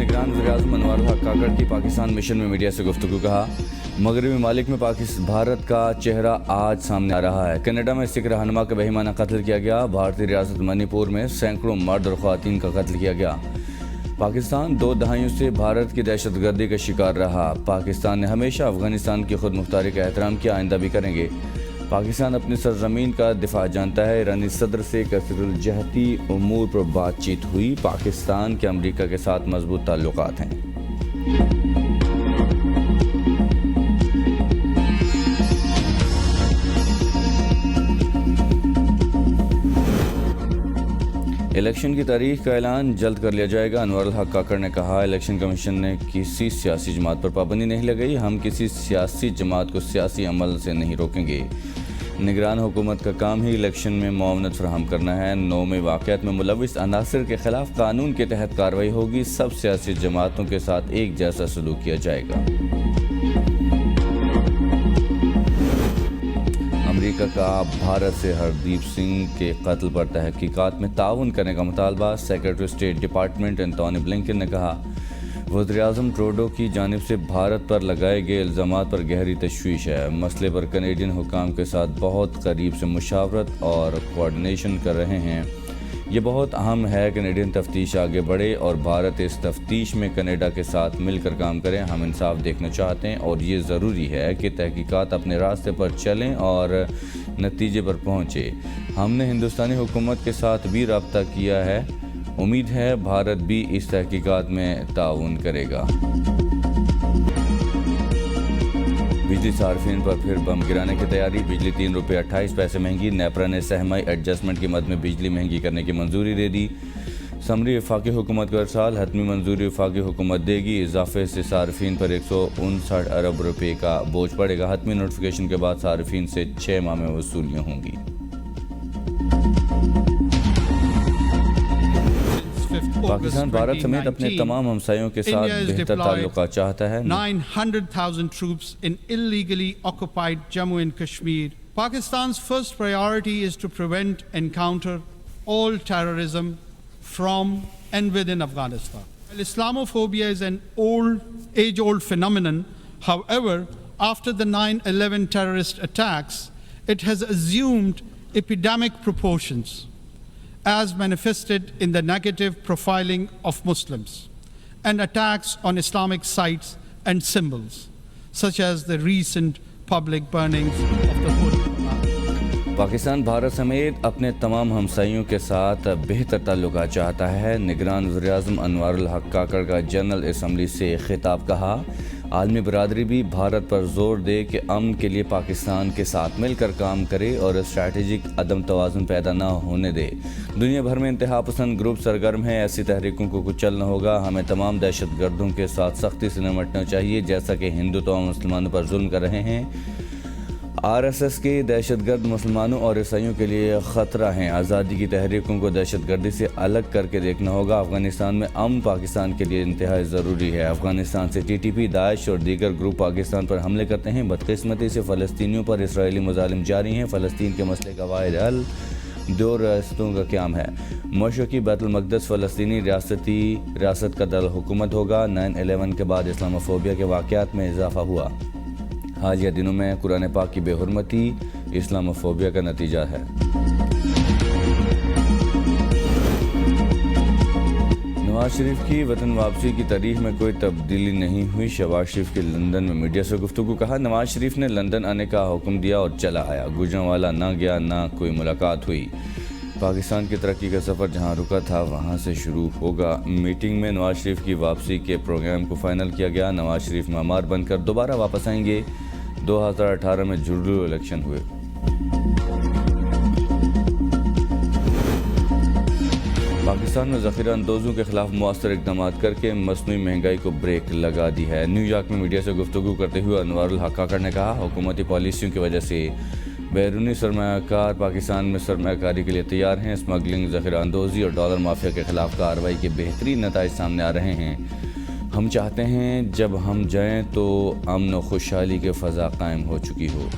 نگران وزیراعظم انوار الحق کاکڑ کی پاکستان مشن میں میڈیا سے گفتگو. کہا مغربی ممالک میں بھارت کا چہرہ آج سامنے آ رہا ہے. کینیڈا میں سکھ رہنما کا بہیمانہ قتل کیا گیا. بھارتی ریاست منی پور میں سینکڑوں مرد اور خواتین کا قتل کیا گیا. پاکستان 2 دہائیوں سے بھارت کی دہشت گردی کا شکار رہا. پاکستان نے ہمیشہ افغانستان کی خود مختاری کا احترام کیا, آئندہ بھی کریں گے. پاکستان اپنی سرزمین کا دفاع جانتا ہے. ایرانی صدر سے کثیر الجہتی امور پر بات چیت ہوئی. پاکستان کے امریکہ کے ساتھ مضبوط تعلقات ہیں. الیکشن کی تاریخ کا اعلان جلد کر لیا جائے گا. انوار الحق کاکڑ نے کہا الیکشن کمیشن نے کسی سیاسی جماعت پر پابندی نہیں لگائی. ہم کسی سیاسی جماعت کو سیاسی عمل سے نہیں روکیں گے. نگران حکومت کا کام ہی الیکشن میں معاونت فراہم کرنا ہے. نومی واقعات میں ملوث عناصر کے خلاف قانون کے تحت کارروائی ہوگی. سب سیاسی جماعتوں کے ساتھ ایک جیسا سلوک کیا جائے گا. امریکہ کا بھارت سے ہردیپ سنگھ کے قتل پر تحقیقات میں تعاون کرنے کا مطالبہ. Secretary state department Antony Blinken نے کہا وزیراعظم ٹروڈو کی جانب سے بھارت پر لگائے گئے الزامات پر گہری تشویش ہے. مسئلے پر کینیڈین حکام کے ساتھ بہت قریب سے مشاورت اور کوارڈینیشن کر رہے ہیں. یہ بہت اہم ہے کینیڈین تفتیش آگے بڑھے اور بھارت اس تفتیش میں کینیڈا کے ساتھ مل کر کام کریں. ہم انصاف دیکھنا چاہتے ہیں اور یہ ضروری ہے کہ تحقیقات اپنے راستے پر چلیں اور نتیجے پر پہنچے. ہم نے ہندوستانی حکومت کے ساتھ بھی رابطہ کیا ہے. امید ہے بھارت بھی اس تحقیقات میں تعاون کرے گا. بجلی صارفین پر پھر بم گرانے کی تیاری. بجلی 3 روپے 28 پیسے مہنگی. نیپرا نے سہمائی ایڈجسٹمنٹ کی مد میں بجلی مہنگی کرنے کی منظوری دے دی. سمری وفاقی حکومت کو ارسال. حتمی منظوری وفاقی حکومت دے گی. اضافے سے صارفین پر 159 ارب روپے کا بوجھ پڑے گا. حتمی نوٹیفیکیشن کے بعد صارفین سے 6 ماہ میں وصولیاں ہوں گی. پاکستان بھارت سمیت اپنے تمام ہمسایوں کے ساتھ بہتر تعلقات چاہتا ہے. 900,000 troops in illegally occupied Jammu and Kashmir. Pakistan's first priority is to prevent and counter all terrorism from and within Afghanistan. While Islamophobia is an age-old phenomenon, however, after the 9/11 terrorist attacks, it has assumed epidemic proportions, as manifested in the negative profiling of Muslims and attacks on Islamic sites and symbols, such as the recent public burnings of the Quran. Pakistan Bharat سمیت اپنے تمام ہمسائیوں کے ساتھ بہتر تعلقات چاہتا ہے. نگران وزیراعظم انوار الحق کاکڑ کا جنرل اسمبلی سے خطاب. کہا عالمی برادری بھی بھارت پر زور دے کہ امن کے لیے پاکستان کے ساتھ مل کر کام کرے اور اسٹریٹجک عدم توازن پیدا نہ ہونے دے. دنیا بھر میں انتہا پسند گروپ سرگرم ہیں. ایسی تحریکوں کو کچلنا ہوگا. ہمیں تمام دہشت گردوں کے ساتھ سختی سے نمٹنا چاہیے. جیسا کہ ہندو تمام مسلمانوں پر ظلم کر رہے ہیں, RSS کے دہشت گرد مسلمانوں اور عیسائیوں کے لیے خطرہ ہیں. آزادی کی تحریکوں کو دہشت گردی سے الگ کر کے دیکھنا ہوگا. افغانستان میں امن پاکستان کے لیے انتہائی ضروری ہے. افغانستان سے TTP, داعش اور دیگر گروپ پاکستان پر حملے کرتے ہیں. بدقسمتی سے فلسطینیوں پر اسرائیلی مظالم جاری ہیں. فلسطین کے مسئلے کا واحد حل 2 ریاستوں کا قیام ہے. مشرقی بیت المقدس فلسطینی ریاست کا دارالحکومت ہوگا. 9/11 کے بعد اسلاموفوبیا کے واقعات میں اضافہ ہوا. حالیہ دنوں میں قرآن پاک کی بے حرمتی اسلاموفوبیا کا نتیجہ ہے. نواز شریف کی وطن واپسی کی تاریخ میں کوئی تبدیلی نہیں ہوئی. شہباز شریف کی لندن میں میڈیا سے گفتگو. کہا نواز شریف نے لندن آنے کا حکم دیا اور چلا آیا. گوجرانوالا نہ گیا, نہ کوئی ملاقات ہوئی. پاکستان کی ترقی کا سفر جہاں رکا تھا وہاں سے شروع ہوگا. میٹنگ میں نواز شریف کی واپسی کے پروگرام کو فائنل کیا گیا. نواز شریف معمار بن کر دوبارہ واپس آئیں گے. 2018 میں جھرجھرو الیکشن ہوئے. پاکستان میں ذخیرہ اندوزوں کے خلاف مؤثر اقدامات کر کے مصنوعی مہنگائی کو بریک لگا دی ہے. نیو یارک میں میڈیا سے گفتگو کرتے ہوئے انوار الحق کاکڑ نے کہا حکومتی پالیسیوں کی وجہ سے بیرونی سرمایہ کار پاکستان میں سرمایہ کاری کے لیے تیار ہیں. اسمگلنگ, ذخیرہ اندوزی اور ڈالر مافیا کے خلاف کارروائی کے بہترین نتائج سامنے آ رہے ہیں. ہم چاہتے ہیں جب ہم جائیں تو امن و خوشحالی کے فضا قائم ہو چکی ہو.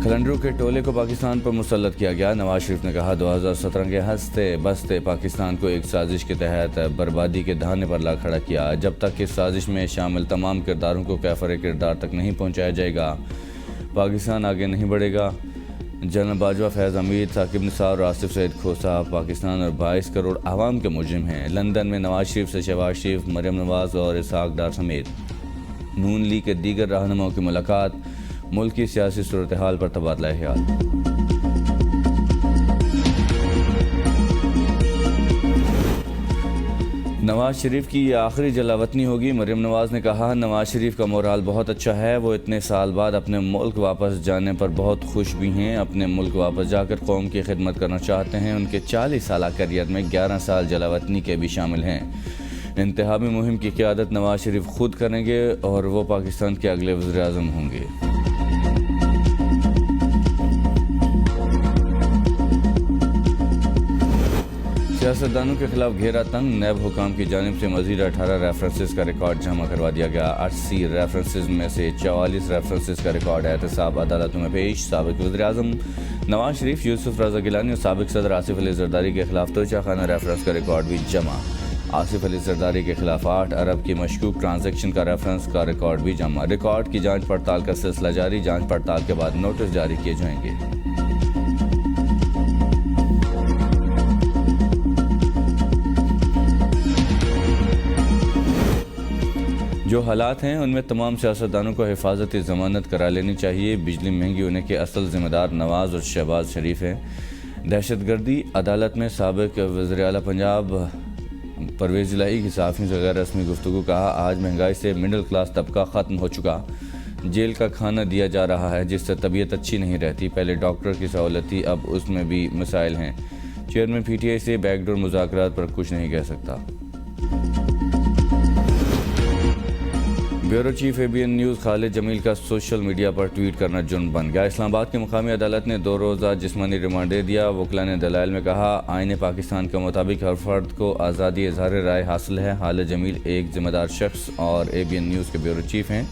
کلنڈروں کے ٹولے کو پاکستان پر مسلط کیا گیا. نواز شریف نے کہا 2017 کے ہنستے بستے پاکستان کو ایک سازش کے تحت بربادی کے دہانے پر لا کھڑا کیا. جب تک اس سازش میں شامل تمام کرداروں کو کیفر کردار تک نہیں پہنچایا جائے گا پاکستان آگے نہیں بڑھے گا. جنرل باجوہ، فیض حمید، ثاقب نثار اور آصف سعید کھوسا پاکستان اور 22 کروڑ عوام کے مجرم ہیں. لندن میں نواز شریف سے شہباز شریف، مریم نواز اور اسحاق ڈار سمیت نون لیگ کے دیگر رہنماؤں کی ملاقات. ملک کی سیاسی صورتحال پر تبادلہ خیال. نواز شریف کی یہ آخری جلاوطنی ہوگی. مریم نواز نے کہا نواز شریف کا مورال بہت اچھا ہے. وہ اتنے سال بعد اپنے ملک واپس جانے پر بہت خوش بھی ہیں. اپنے ملک واپس جا کر قوم کی خدمت کرنا چاہتے ہیں. ان کے 40 سالہ کیریئر میں 11 سال جلاوطنی کے بھی شامل ہیں. انتخابی مہم کی قیادت نواز شریف خود کریں گے اور وہ پاکستان کے اگلے وزیر اعظم ہوں گے. سیاستدانوں کے خلاف گھیرا تنگ. نیب حکام کی جانب سے مزید 18 ریفرنسز کا ریکارڈ جمع کروا دیا گیا. 80 ریفرنسز میں سے 44 ریفرنسز کا ریکارڈ احتساب عدالتوں میں پیش. سابق وزیر اعظم نواز شریف، یوسف رضا گیلانی اور سابق صدر آصف علی زرداری کے خلاف توچہ خانہ ریفرنس کا ریکارڈ بھی جمع. آصف علی زرداری کے خلاف 8 ارب کی مشکوک ٹرانزیکشن کا ریفرنس کا ریکارڈ بھی جمع. ریکارڈ کی جانچ پڑتال کا سلسلہ جاری. جانچ پڑتال کے بعد نوٹس جاری کیے جائیں گے. جو حالات ہیں ان میں تمام سیاستدانوں کو حفاظتی ضمانت کرا لینی چاہیے. بجلی مہنگی ہونے کے اصل ذمہ دار نواز اور شہباز شریف ہیں. دہشت گردی عدالت میں سابق وزیر اعلیٰ پنجاب پرویز الہی کی صحافیوں سے غیر رسمی گفتگو. کہا آج مہنگائی سے مڈل کلاس طبقہ ختم ہو چکا. جیل کا کھانا دیا جا رہا ہے جس سے طبیعت اچھی نہیں رہتی. پہلے ڈاکٹر کی سہولت تھی، اب اس میں بھی مسائل ہیں. چیئرمین پی ٹی آئی سے بیک ڈور مذاکرات پر کچھ نہیں کہہ سکتا. بیورو چیف ABN نیوز خالد جمیل کا سوشل میڈیا پر ٹویٹ کرنا جرم بن گیا. اسلام آباد کی مقامی عدالت نے 2 روزہ جسمانی ریمانڈ دے دیا. وکلاء نے دلائل میں کہا آئین پاکستان کے مطابق ہر فرد کو آزادی اظہار رائے حاصل ہے. خالد جمیل ایک ذمہ دار شخص اور ABN نیوز کے بیورو چیف ہیں.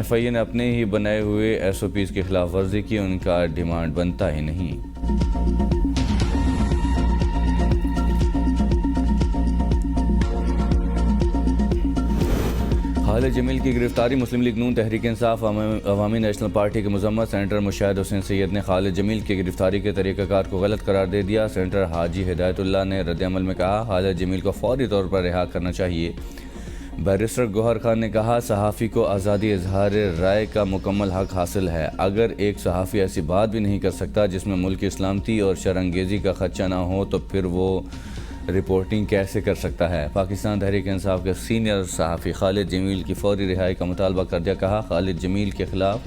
FIA نے اپنے ہی بنائے ہوئے SOPs کی خلاف ورزی کی. ان کا ڈیمانڈ بنتا ہی نہیں. خالد جمیل کی گرفتاری. مسلم لیگ نون، تحریک انصاف، عوامی نیشنل پارٹی کے مذمت. سینیٹر مشاہد حسین سید نے خالد جمیل کی گرفتاری کے طریقہ کار کو غلط قرار دے دیا. سینیٹر حاجی ہدایت اللہ نے رد عمل میں کہا خالد جمیل کو فوری طور پر رہا کرنا چاہیے. بیرسٹر گوہر خان نے کہا صحافی کو آزادی اظہار رائے کا مکمل حق حاصل ہے. اگر ایک صحافی ایسی بات بھی نہیں کر سکتا جس میں ملک کی سلامتی اور شرانگیزی کا خدشہ نہ ہو تو پھر وہ رپورٹنگ کیسے کر سکتا ہے. پاکستان تحریک انصاف کے سینئر صحافی خالد جمیل کی فوری رہائی کا مطالبہ کر دیا. کہا خالد جمیل کے خلاف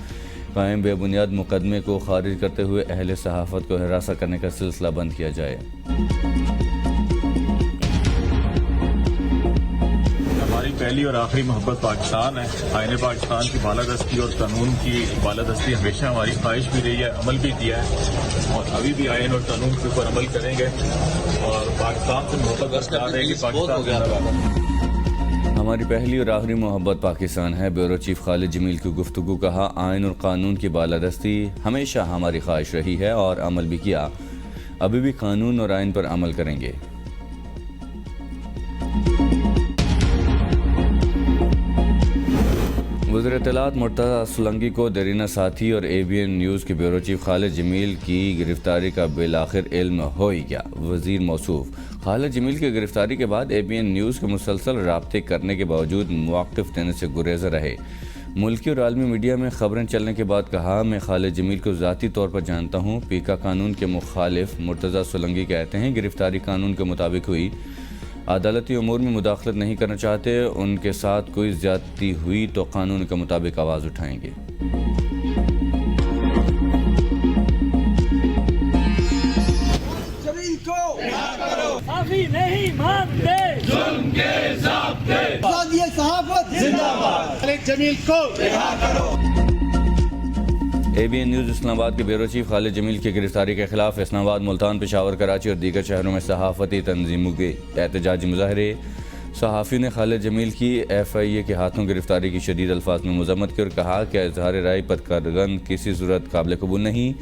قائم بے بنیاد مقدمے کو خارج کرتے ہوئے اہل صحافت کو ہراساں کرنے کا سلسلہ بند کیا جائے. ہماری پہلی اور آخری محبت پاکستان ہے. آئین پاکستان کی بالادستی اور قانون کی بالادستی ہمیشہ ہماری خواہش بھی رہی ہے، عمل بھی کیا ہے اور ابھی بھی آئین اور قانون کے اوپر عمل کریں گے اور پاکستان سے محبت رکھتے ہیں کہ پاکستان ہماری پہلی اور آخری محبت پاکستان ہے. بیورو چیف خالد جمیل کی گفتگو. کہا آئین اور قانون کی بالادستی ہمیشہ ہماری خواہش رہی ہے اور عمل بھی کیا. ابھی بھی قانون اور آئین پر عمل کریں گے. وزیر اطلاعات مرتضی سولنگی کو دیرینہ ساتھی اور ABN نیوز کے بیورو چیف خالد جمیل کی گرفتاری کا بالآخر علم ہو ہی گیا. وزیر موصوف خالد جمیل کی گرفتاری کے بعد ABN نیوز کے مسلسل رابطے کرنے کے باوجود مواقف دینے سے گریز رہے. ملکی اور عالمی میڈیا میں خبریں چلنے کے بعد کہا میں خالد جمیل کو ذاتی طور پر جانتا ہوں. پیکا قانون کے مخالف مرتضی سولنگی کہتے ہیں گرفتاری قانون کے مطابق ہوئی. عدالتی امور میں مداخلت نہیں کرنا چاہتے. ان کے ساتھ کوئی زیادتی ہوئی تو قانون کے مطابق آواز اٹھائیں گے. جمیل کو رہا کرو، معافی نہیں مانگتے، ظلم کے ضابطے، آزادی صحافت زندہ باد. خالد جمیل کو رہا کرو. ABN نیوز اسلام آباد کے بیورو چیف خالد جمیل کی گرفتاری کے خلاف اسلام آباد، ملتان، پشاور، کراچی اور دیگر شہروں میں صحافتی تنظیموں کے احتجاجی مظاہرے. صحافی نے خالد جمیل کی FIA کے ہاتھوں گرفتاری کی شدید الفاظ میں مذمت کی اور کہا کہ اظہار رائے پر کاررگن کسی صورت قابل قبول نہیں،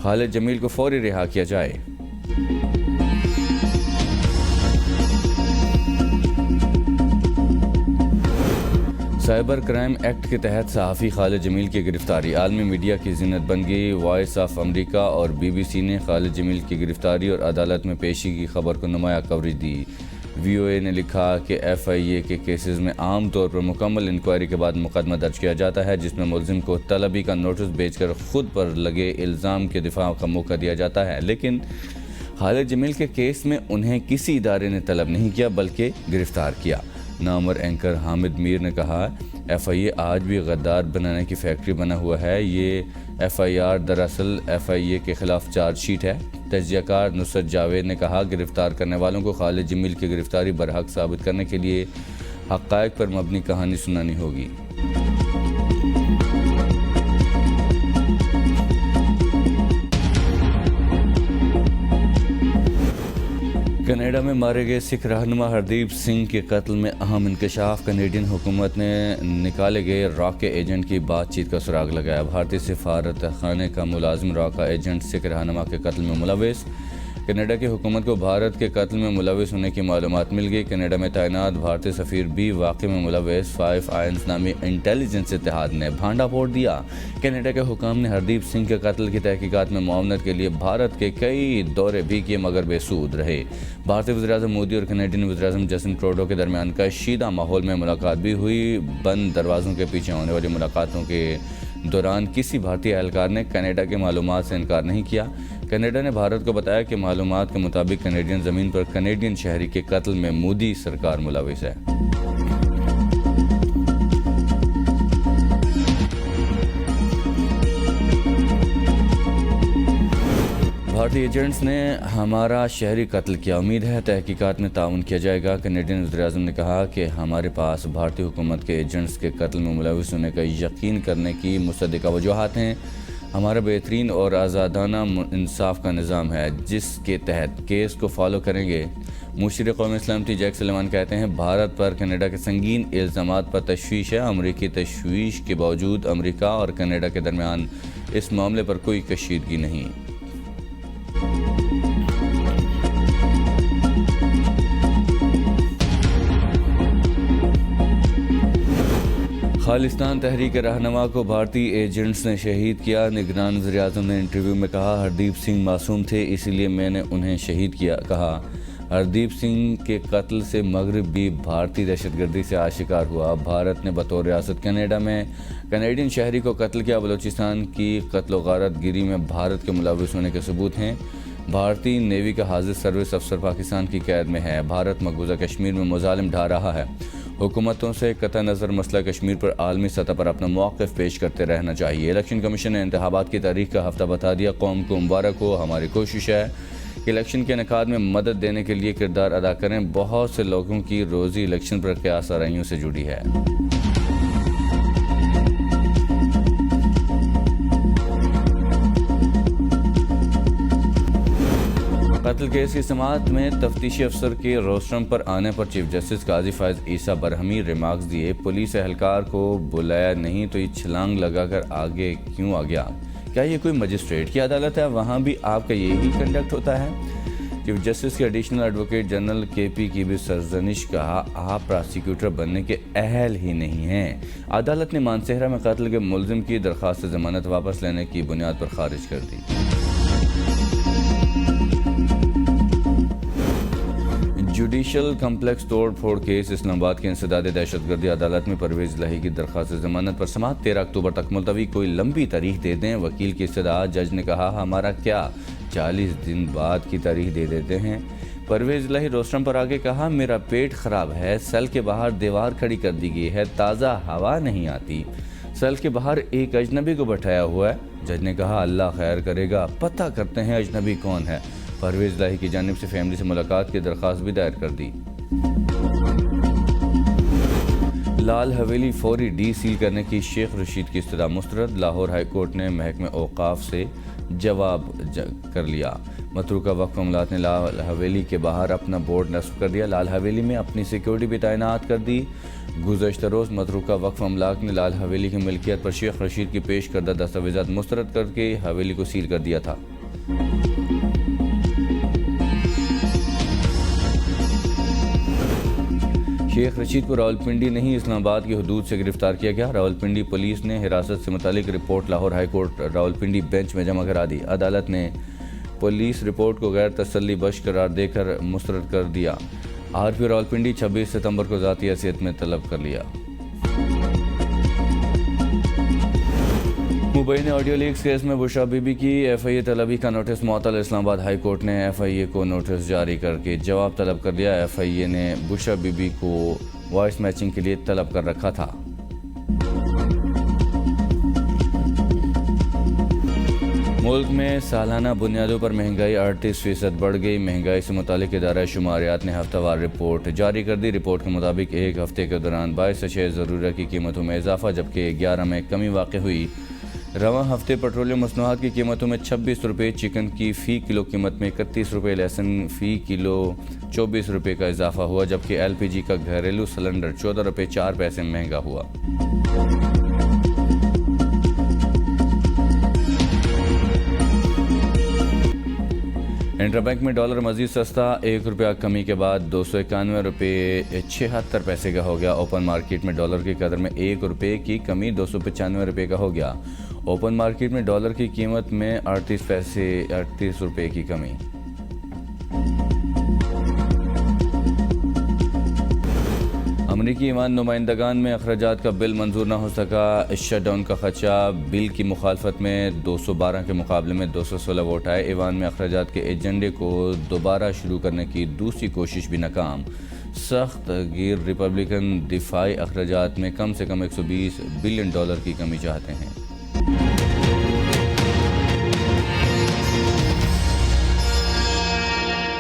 خالد جمیل کو فوری رہا کیا جائے۔ سائبر کرائم ایکٹ کے تحت صحافی خالد جمیل کی گرفتاری عالمی میڈیا کی زینت بن گئی۔ وائس آف امریکہ اور BBC نے خالد جمیل کی گرفتاری اور عدالت میں پیشی کی خبر کو نمایاں کوریج دی۔ VOA نے لکھا کہ FIA کے کیسز میں عام طور پر مکمل انکوائری کے بعد مقدمہ درج کیا جاتا ہے، جس میں ملزم کو طلبی کا نوٹس بھیج کر خود پر لگے الزام کے دفاع کا موقع دیا جاتا ہے، لیکن خالد جمیل کے کیس میں انہیں کسی ادارے نے طلب نہیں کیا بلکہ گرفتار کیا۔ نامور اینکر حامد میر نے کہا FIA آج بھی غدار بنانے کی فیکٹری بنا ہوا ہے۔ یہ FIR دراصل FIA کے خلاف چارج شیٹ ہے۔ تجزیہ کار نصرت جاوید نے کہا گرفتار کرنے والوں کو خالد جمیل کی گرفتاری برحق ثابت کرنے کے لیے حقائق پر مبنی کہانی سنانی ہوگی۔ کینیڈا میں مارے گئے سکھ رہنما ہردیپ سنگھ کے قتل میں اہم انکشاف۔ کینیڈین حکومت نے نکالے گئے را کے ایجنٹ کی بات چیت کا سراغ لگایا۔ بھارتی سفارت خانے کا ملازم را کا ایجنٹ سکھ رہنما کے قتل میں ملوث۔ کینیڈا کی حکومت کو بھارت کے قتل میں ملوث ہونے کی معلومات مل گئی۔ کینیڈا میں تعینات بھارتی سفیر بھی واقعے میں ملوث۔ 5 آئنز نامی انٹیلیجنس اتحاد نے بھانڈا پھوڑ دیا۔ کینیڈا کے حکام نے ہردیپ سنگھ کے قتل کی تحقیقات میں معاونت کے لیے بھارت کے کئی دورے بھی کیے مگر بے سود رہے۔ بھارتی وزیراعظم مودی اور کینیڈین وزیراعظم جسٹن ٹروڈو کے درمیان کشیدہ ماحول میں ملاقات بھی ہوئی۔ بند دروازوں کے پیچھے ہونے والی ملاقاتوں کے دوران کسی بھارتی اہلکار نے کینیڈا کی معلومات سے انکار نہیں کیا۔ کینیڈا نے بھارت کو بتایا کہ معلومات کے مطابق کینیڈین زمین پر کینیڈین شہری کے قتل میں مودی سرکار ملوث ہے۔ بھارتی ایجنٹس نے ہمارا شہری قتل کیا، امید ہے تحقیقات میں تعاون کیا جائے گا۔ کینیڈین وزیراعظم نے کہا کہ ہمارے پاس بھارتی حکومت کے ایجنٹس کے قتل میں ملوث ہونے کا یقین کرنے کی مصدقہ وجوہات ہیں۔ ہمارا بہترین اور آزادانہ انصاف کا نظام ہے جس کے تحت کیس کو فالو کریں گے۔ مشیر قومی سلامتی جیک سلیمان کہتے ہیں بھارت پر کینیڈا کے سنگین الزامات پر تشویش ہے۔ امریکی تشویش کے باوجود امریکہ اور کینیڈا کے درمیان اس معاملے پر کوئی کشیدگی نہیں۔ خالصتان تحریک رہنما کو بھارتی ایجنٹس نے شہید کیا۔ نگران وزیر اعظم نے انٹرویو میں کہا ہردیپ سنگھ معصوم تھے اس لیے میں نے انہیں شہید کیا۔ کہا ہردیپ سنگھ کے قتل سے مغرب بھی بھارتی دہشت گردی سے آشکار ہوا۔ بھارت نے بطور ریاست کینیڈا میں کینیڈین شہری کو قتل کیا۔ بلوچستان کی قتل و غارت گیری میں بھارت کے ملوث ہونے کے ثبوت ہیں۔ بھارتی نیوی کا حاضر سروس افسر پاکستان کی قید میں ہے۔ بھارت مقبوضہ کشمیر میں مظالم ڈھا رہا ہے۔ حکومتوں سے قطع نظر مسئلہ کشمیر پر عالمی سطح پر اپنا موقف پیش کرتے رہنا چاہیے۔ الیکشن کمیشن نے انتخابات کی تاریخ کا ہفتہ بتا دیا۔ قوم کو مبارک ہو۔ ہماری کوشش ہے کہ الیکشن کے انعقاد میں مدد دینے کے لیے کردار ادا کریں۔ بہت سے لوگوں کی روزی الیکشن پر قیاس آرائیوں سے جڑی ہے۔ قتل کیس کی سماعت میں تفتیشی افسر کے روسٹرم پر آنے پر چیف جسٹس قاضی فائز عیسیٰ برہمی ریمارکس دیے۔ پولیس اہلکار کو بلایا نہیں تو یہ چھلانگ لگا کر آگے کیوں آ گیا؟ کیا یہ کوئی مجسٹریٹ کی عدالت ہے؟ وہاں بھی آپ کا یہی کنڈکٹ ہوتا ہے؟ چیف جسٹس کے ایڈیشنل ایڈوکیٹ جنرل KP کی بھی سرزنش، کہا آپ پراسیکیوٹر بننے کے اہل ہی نہیں ہیں۔ عدالت نے مانسہرہ میں قتل کے ملزم کی درخواست ضمانت واپس لینے کی بنیاد پر خارج کر دی۔ جوڈیشل کمپلیکس توڑ پھوڑ کیس اسلام آباد کے انسداد دہشت گردی عدالت میں پرویز الہی کی درخواست ضمانت پر سماعت 13 اکتوبر تک ملتوی، کوئی لمبی تاریخ دے دیں۔ وکیل کی استدعا، جج نے کہا ہمارا کیا 40 دن بعد کی تاریخ دے دیتے ہیں۔ پرویز الہی روسٹرم پر آگے کہا میرا پیٹ خراب ہے، سیل کے باہر دیوار کھڑی کر دی گئی ہے، تازہ ہوا نہیں آتی، سیل کے باہر ایک اجنبی کو بٹھایا ہوا ہے۔ جج نے کہا اللہ خیر کرے گا، پتہ کرتے ہیں اجنبی کون ہے۔ پرویز الہی کی جانب سے فیملی سے ملاقات کی درخواست بھی دائر کر دی۔ لال حویلی فوری ڈی سیل کرنے کی شیخ رشید کی استدعا مسترد۔ لاہور ہائی کورٹ نے محکمہ اوقاف سے جواب کر لیا۔ متروکہ وقف معاملات نے لال حویلی کے باہر اپنا بورڈ نصب کر دیا. لال حویلی میں اپنی سیکیورٹی بھی تعینات کر دی. گزشتہ روز متروکہ وقف املاک نے لال حویلی کی ملکیت پر شیخ رشید کی پیش کردہ دستاویزات مسترد کر کے حویلی کو سیل کر دیا تھا. شیخ رشید کو راولپنڈی نہیں اسلام آباد کی حدود سے گرفتار کیا گیا. راولپنڈی پولیس نے حراست سے متعلق report Lahore high court Rawalpindi bench میں جمع کرا دی. عدالت نے پولیس رپورٹ کو غیر تسلی بخش قرار دے کر مسترد کر دیا. RPO راولپنڈی 26 ستمبر کو ذاتی حیثیت میں طلب کر لیا. مبینہ آڈیو لیکس کیس میں بشرا بی بی کی FIA طلبی کا نوٹس معطل. اسلام آباد ہائی کورٹ نے FIA کو نوٹس جاری کر کے جواب طلب کر لیا. FIA نے بشرا بی بی کو وائس میچنگ کے لیے طلب کر رکھا تھا. ملک میں سالانہ بنیادوں پر مہنگائی 38% بڑھ گئی. مہنگائی سے متعلق ادارہ شماریات نے ہفتہ وار رپورٹ جاری کر دی. رپورٹ کے مطابق ایک ہفتے کے دوران 22 اشیاء ضرورت کی قیمتوں میں اضافہ جبکہ 11 میں کمی واقع ہوئی. رواں ہفتے پیٹرولیم مصنوعات کی قیمتوں میں 26 روپے، چکن کی فی کلو قیمت میں 31 روپے، لہسن فی کلو 24 روپے کا اضافہ ہوا جبکہ LPG کا گھریلو سلنڈر 14 روپے 4 پیسے مہنگا ہوا. انٹرا بینک میں ڈالر مزید سستا، 1 روپیہ کمی کے بعد 291 روپے 76 پیسے کا ہو گیا. اوپن مارکیٹ میں ڈالر کی قدر میں 1 روپے کی کمی 295 روپے کا ہو گیا. اوپن مارکیٹ میں ڈالر کی قیمت میں 38 روپے کی کمی. امریکی ایوان نمائندگان میں اخراجات کا بل منظور نہ ہو سکا. شٹ ڈاؤن کا خدشہ. بل کی مخالفت میں 212 کے مقابلے میں 216 ووٹ آئے. ایوان میں اخراجات کے ایجنڈے کو دوبارہ شروع کرنے کی دوسری کوشش بھی ناکام. سخت گیر ریپبلکن دفاعی اخراجات میں کم سے کم $120 بلین کی کمی چاہتے ہیں.